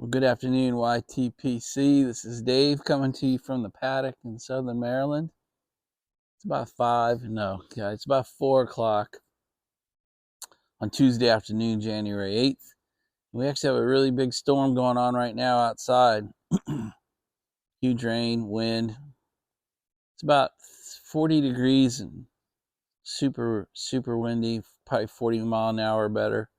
Well, good afternoon, YTPC. This is Dave coming to you from the paddock in Southern Maryland. It's about it's about 4 o'clock on Tuesday afternoon, January 8th. We actually have a really big storm going on right now outside. Huge rain, wind. It's about 40 degrees and super windy, probably 40 mile an hour or better.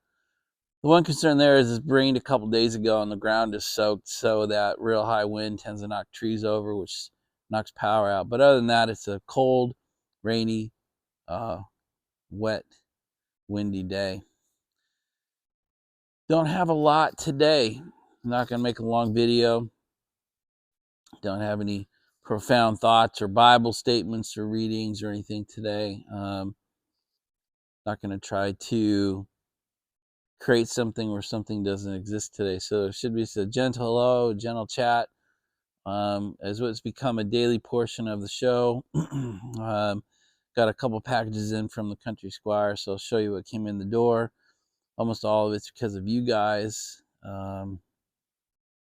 The one concern there is it rained a couple days ago and the ground is soaked, so that real high wind tends to knock trees over, which knocks power out. But other than that, it's a cold, rainy, wet, windy day. Don't have a lot today. I'm not going to make a long video. Don't have any profound thoughts or Bible statements or readings or anything today. Not going to try to create something where something doesn't exist today. So it should be a gentle hello, a gentle chat, as what's become a daily portion of the show. Got a couple packages in from the Country Squire, so I'll show you what came in the door. Almost all of it's because of you guys, when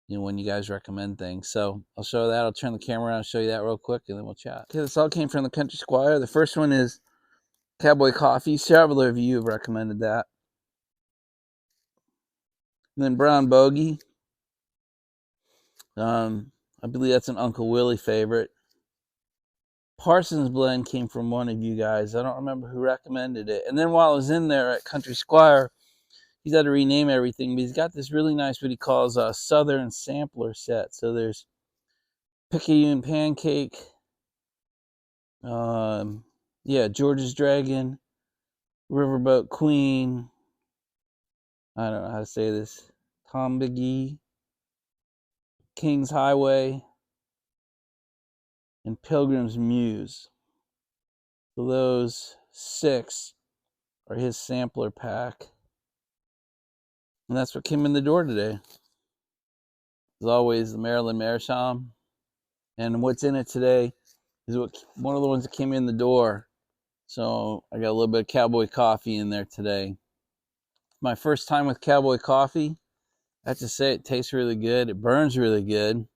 you guys recommend things. So I'll show that. I'll turn the camera around and show you that real quick, and then we'll chat. Okay, this all came from the Country Squire. The first one is Cowboy Coffee. Several of you have recommended that. And then Brown Bogey. I believe that's an Uncle Willie favorite. Parsons Blend came from one of you guys. I don't remember who recommended it. And then while I was in there at Country Squire, he's had to rename everything, but he's got this really nice, what he calls a Southern Sampler set. So there's Picayune Pancake, George's Dragon, Riverboat Queen, I don't know how to say this, Tombiggy, King's Highway, and Pilgrim's Muse. So those 6 are his sampler pack. And that's what came in the door today. As always, the Maryland Meerschaum. And what's in it today is one of the ones that came in the door. So I got a little bit of Cowboy Coffee in there today. My first time with Cowboy Coffee. I have to say it tastes really good. It burns really good.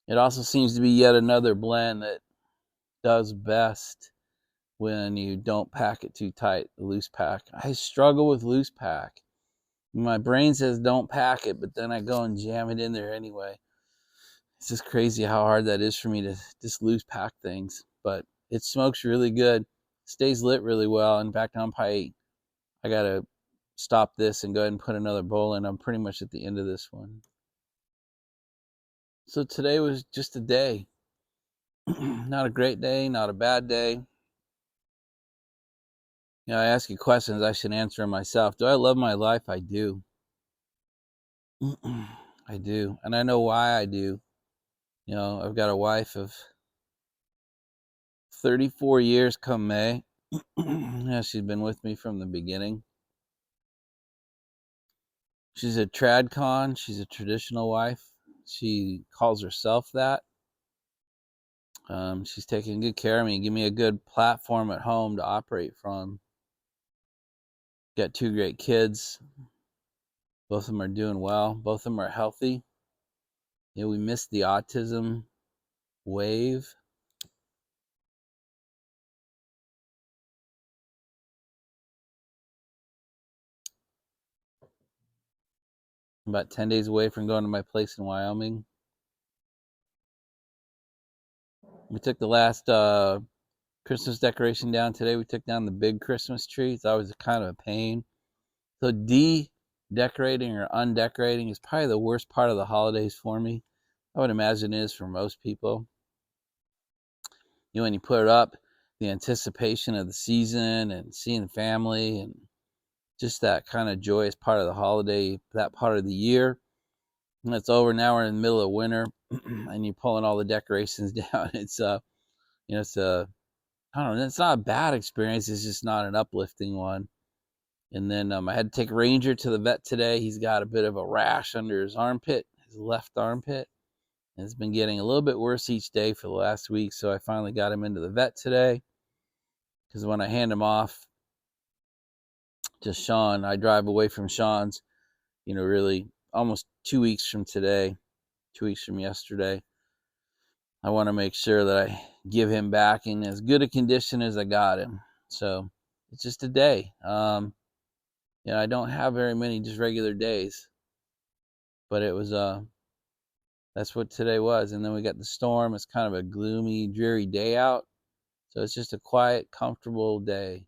It also seems to be yet another blend that does best when you don't pack it too tight, the loose pack. I struggle with loose pack. My brain says don't pack it, but then I go and jam it in there anyway. It's just crazy how hard that is for me to just loose pack things. But it smokes really good, stays lit really well. In fact, I gotta stop this and go ahead and put another bowl in. I'm pretty much at the end of this one. So today was just a day. Not a great day, not a bad day. I ask you questions, I should answer them myself. Do I love my life? I do. I do. And I know why I do. I've got a wife of 34 years come May. She's been with me from the beginning. She's a tradcon. She's a traditional wife. She calls herself that. She's taking good care of me, give me a good platform at home to operate from. Got 2 great kids. Both of them are doing well. Both of them are healthy. We missed the autism wave. I'm about 10 days away from going to my place in Wyoming. We took the last Christmas decoration down today. We took down the big Christmas tree. It's always kind of a pain. So decorating or undecorating is probably the worst part of the holidays for me. I would imagine it is for most people. When you put it up, the anticipation of the season and seeing family and just that kind of joyous part of the holiday, that part of the year. And it's over. Now we're in the middle of winter and you're pulling all the decorations down. It's I don't know, it's not a bad experience. It's just not an uplifting one. And then I had to take Ranger to the vet today. He's got a bit of a rash under his armpit, his left armpit. And it's been getting a little bit worse each day for the last week. So I finally got him into the vet today. Because when I hand him off to Sean, I drive away from Sean's, really almost 2 weeks from today, 2 weeks from yesterday. I want to make sure that I give him back in as good a condition as I got him. So it's just a day. I don't have very many just regular days, but it was that's what today was. And then we got the storm. It's kind of a gloomy, dreary day out. So it's just a quiet, comfortable day.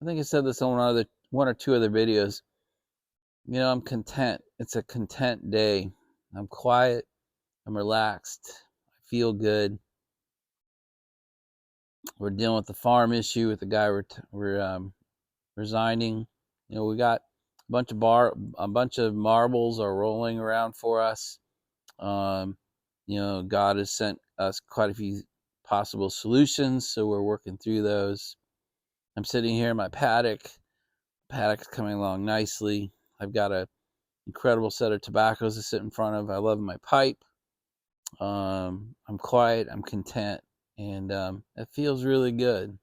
I think I said this on one or two other videos. I'm content. It's a content day. I'm quiet. I'm relaxed. I feel good. We're dealing with the farm issue with the guy we're resigning. We got a bunch of marbles are rolling around for us. God has sent us quite a few possible solutions, so we're working through those. I'm sitting here in my paddock. Paddock's coming along nicely. I've got an incredible set of tobaccos to sit in front of. I love my pipe. I'm quiet. I'm content, and it feels really good.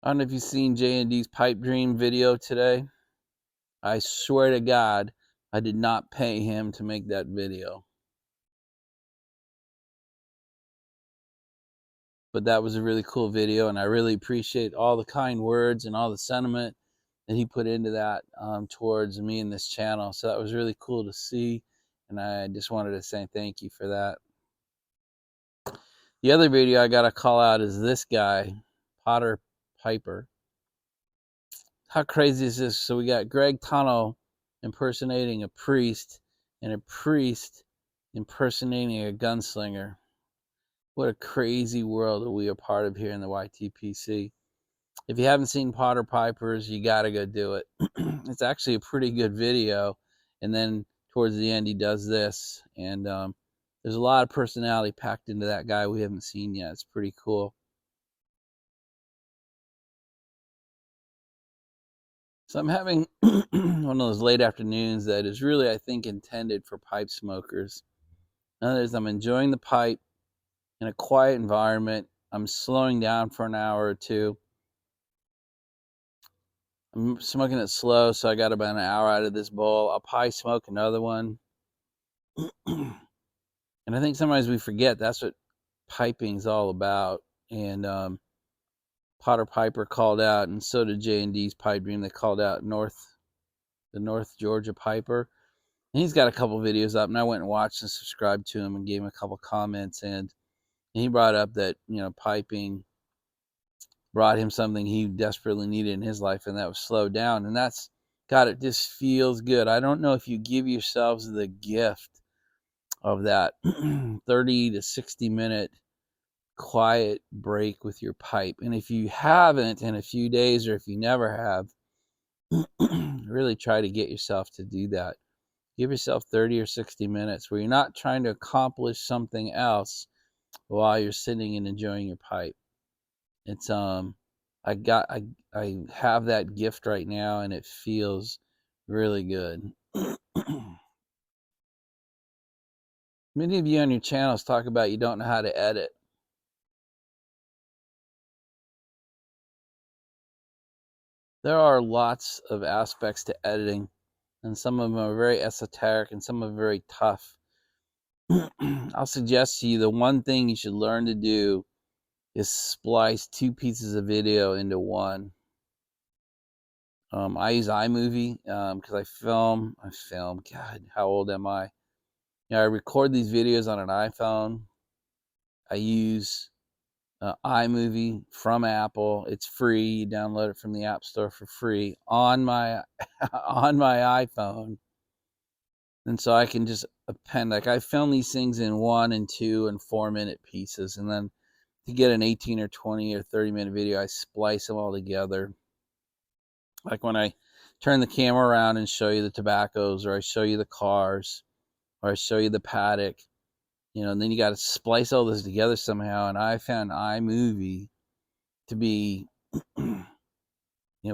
I don't know if you've seen J&D's pipe dream video today. I swear to God, I did not pay him to make that video. But that was a really cool video, and I really appreciate all the kind words and all the sentiment that he put into that towards me and this channel. So that was really cool to see, and I just wanted to say thank you for that. The other video I got to call out is this guy, Potter Piper. How crazy is this? So we got Greg Tunnell impersonating a priest and a priest impersonating a gunslinger. What a crazy world that we are part of here in the YTPC. If you haven't seen Potter Pipers, you got to go do it. It's actually a pretty good video. And then towards the end, he does this. And there's a lot of personality packed into that guy we haven't seen yet. It's pretty cool. So I'm having one of those late afternoons that is really, I think, intended for pipe smokers. In other words, I'm enjoying the pipe in a quiet environment. I'm slowing down for an hour or two. I'm smoking it slow, so I got about an hour out of this bowl. I'll probably smoke another one. And I think sometimes we forget that's what piping's all about. And Potter Piper called out, and so did J&D's Pipe Dream. They called out the North Georgia Piper. And he's got a couple videos up, and I went and watched and subscribed to him and gave him a couple comments. And he brought up that, piping brought him something he desperately needed in his life, and that was slow down. And that's, God, it just feels good. I don't know if you give yourselves the gift of that 30 to 60 minute quiet break with your pipe. And if you haven't in a few days, or if you never have, really try to get yourself to do that. Give yourself 30 or 60 minutes where you're not trying to accomplish something else while you're sitting and enjoying your pipe. It's I have that gift right now, and it feels really good. Many of you on your channels talk about you don't know how to edit. There are lots of aspects to editing, and some of them are very esoteric and some are very tough. I'll suggest to you the one thing you should learn to do is splice two pieces of video into one. I use iMovie because I film. God, how old am I? I record these videos on an iPhone. I use iMovie from Apple. It's free. You download it from the App Store for free on my on my iPhone. And so I can just append, like I film these things in 1 and 2 and 4 minute pieces. And then to get an 18 or 20 or 30 minute video, I splice them all together. Like when I turn the camera around and show you the tobaccos, or I show you the cars, or I show you the paddock, and then you got to splice all this together somehow. And I found iMovie to be,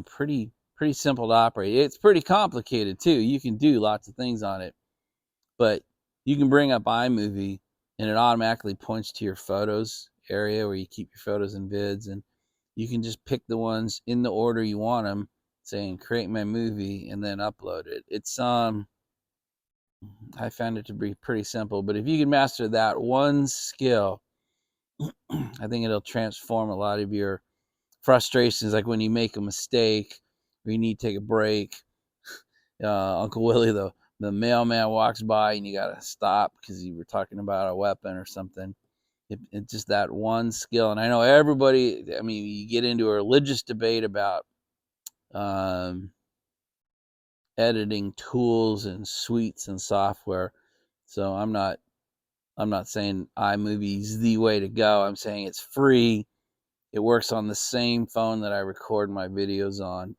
pretty simple to operate. It's pretty complicated too. You can do lots of things on it, but you can bring up iMovie and it automatically points to your photos area where you keep your photos and vids, and you can just pick the ones in the order you want them, saying create my movie, and then upload it. It's I found it to be pretty simple. But if you can master that one skill, I think it'll transform a lot of your frustrations, like when you make a mistake or you need to take a break. Uncle Willie, the mailman, walks by and you got to stop because you were talking about a weapon or something. It's just that one skill. And I know everybody, I mean, you get into a religious debate about editing tools and suites and software. So I'm not saying iMovie is the way to go. I'm saying it's free. It works on the same phone that I record my videos on.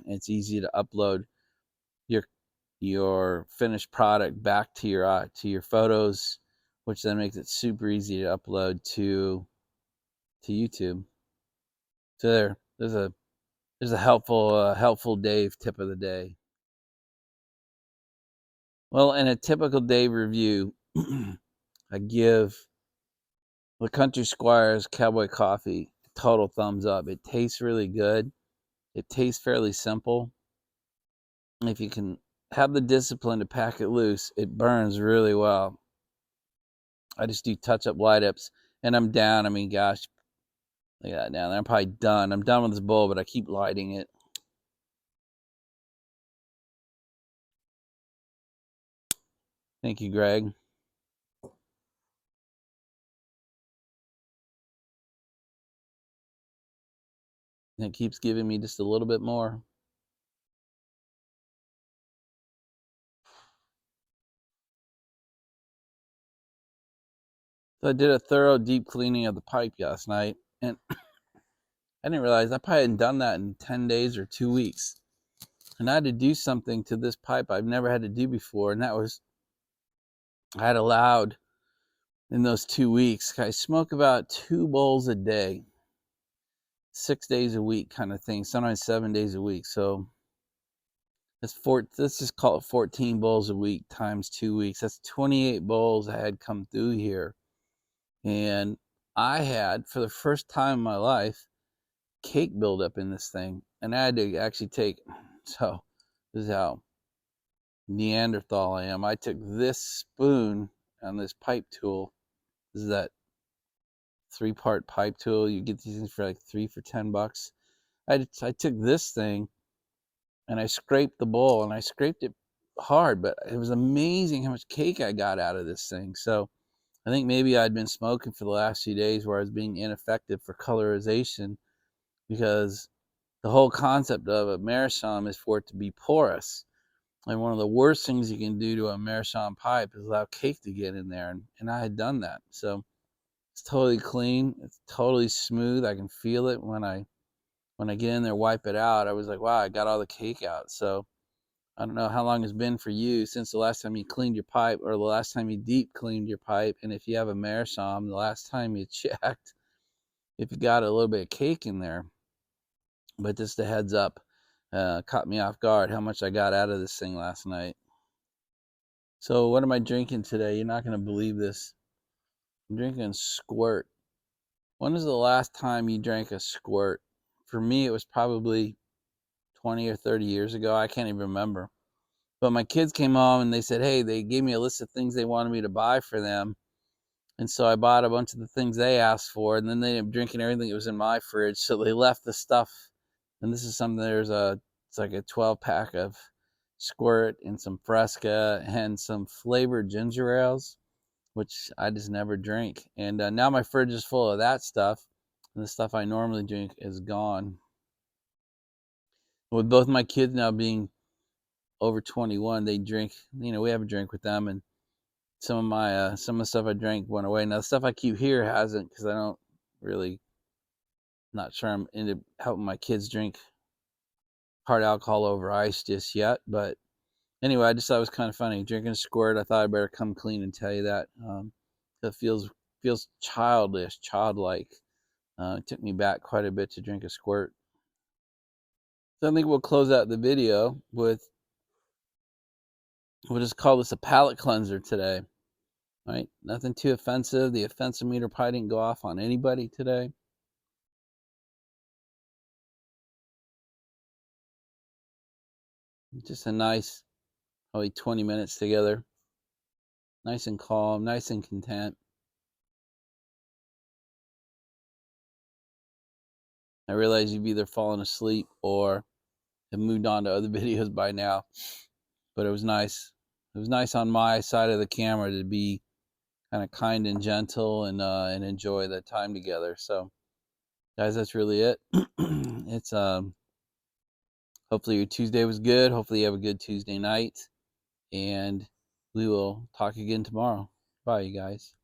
It's easy to upload your finished product back to your photos, which then makes it super easy to upload to YouTube. So there's a helpful Dave tip of the day. Well, in a typical Dave review, I give the Country Squire's Cowboy Coffee a total thumbs up. It tastes really good. It tastes fairly simple. And if you can have the discipline to pack it loose, it burns really well. I just do touch-up light-ups, and I'm down. I mean, gosh, look at that down there. I'm probably done. I'm done with this bowl, but I keep lighting it. Thank you, Greg. And it keeps giving me just a little bit more. So I did a thorough deep cleaning of the pipe last night, and I didn't realize I probably hadn't done that in 10 days or 2 weeks. And I had to do something to this pipe I've never had to do before, and that was I had allowed in those 2 weeks. I smoke about 2 bowls a day, 6 days a week kind of thing, sometimes 7 days a week. So let's just call it 14 bowls a week times 2 weeks. That's 28 bowls I had come through here. And I had, for the first time in my life, cake buildup in this thing. And I had to actually so this is how Neanderthal I am. I took this spoon on this pipe tool. This is that 3-part pipe tool. You get these things for like 3 for $10. I took this thing and I scraped the bowl, and I scraped it hard, but it was amazing how much cake I got out of this thing. So I think maybe I'd been smoking for the last few days where I was being ineffective for colorization, because the whole concept of a meerschaum is for it to be porous. And one of the worst things you can do to a meerschaum pipe is allow cake to get in there. And I had done that. So it's totally clean. It's totally smooth. I can feel it when I get in there, wipe it out. I was like, wow, I got all the cake out. So I don't know how long it's been for you since the last time you cleaned your pipe, or the last time you deep cleaned your pipe. And if you have a meerschaum, the last time you checked if you got a little bit of cake in there. But just a heads up, caught me off guard how much I got out of this thing last night. So what am I drinking today? You're not going to believe this. I'm drinking Squirt. When was the last time you drank a Squirt? For me, it was probably 20 or 30 years ago. I can't even remember. But my kids came home and they said, hey, they gave me a list of things they wanted me to buy for them. And so I bought a bunch of the things they asked for, and then they ended up drinking everything that was in my fridge. So they left the stuff. And this is something, it's like a 12-pack of Squirt and some Fresca and some flavored ginger ales, which I just never drink. And now my fridge is full of that stuff, and the stuff I normally drink is gone. With both my kids now being over 21, they drink. We have a drink with them, and some of the stuff I drank went away. Now the stuff I keep here hasn't, because I don't really, not sure I'm into helping my kids drink hard alcohol over ice just yet. But anyway, I just thought it was kind of funny drinking a Squirt. I thought I'd better come clean and tell you that. It feels childlike. It took me back quite a bit to drink a Squirt. So I think we'll close out the video with, we'll just call this a palate cleanser today. All right, nothing too offensive. The offensive meter probably didn't go off on anybody today. Just a nice probably 20 minutes together. Nice and calm, nice and content. I realize you've either fallen asleep or have moved on to other videos by now, but it was nice. It was nice on my side of the camera to be kind of kind and gentle and enjoy that time together. So, guys, that's really it. It's hopefully your Tuesday was good. Hopefully you have a good Tuesday night, and we will talk again tomorrow. Bye, you guys.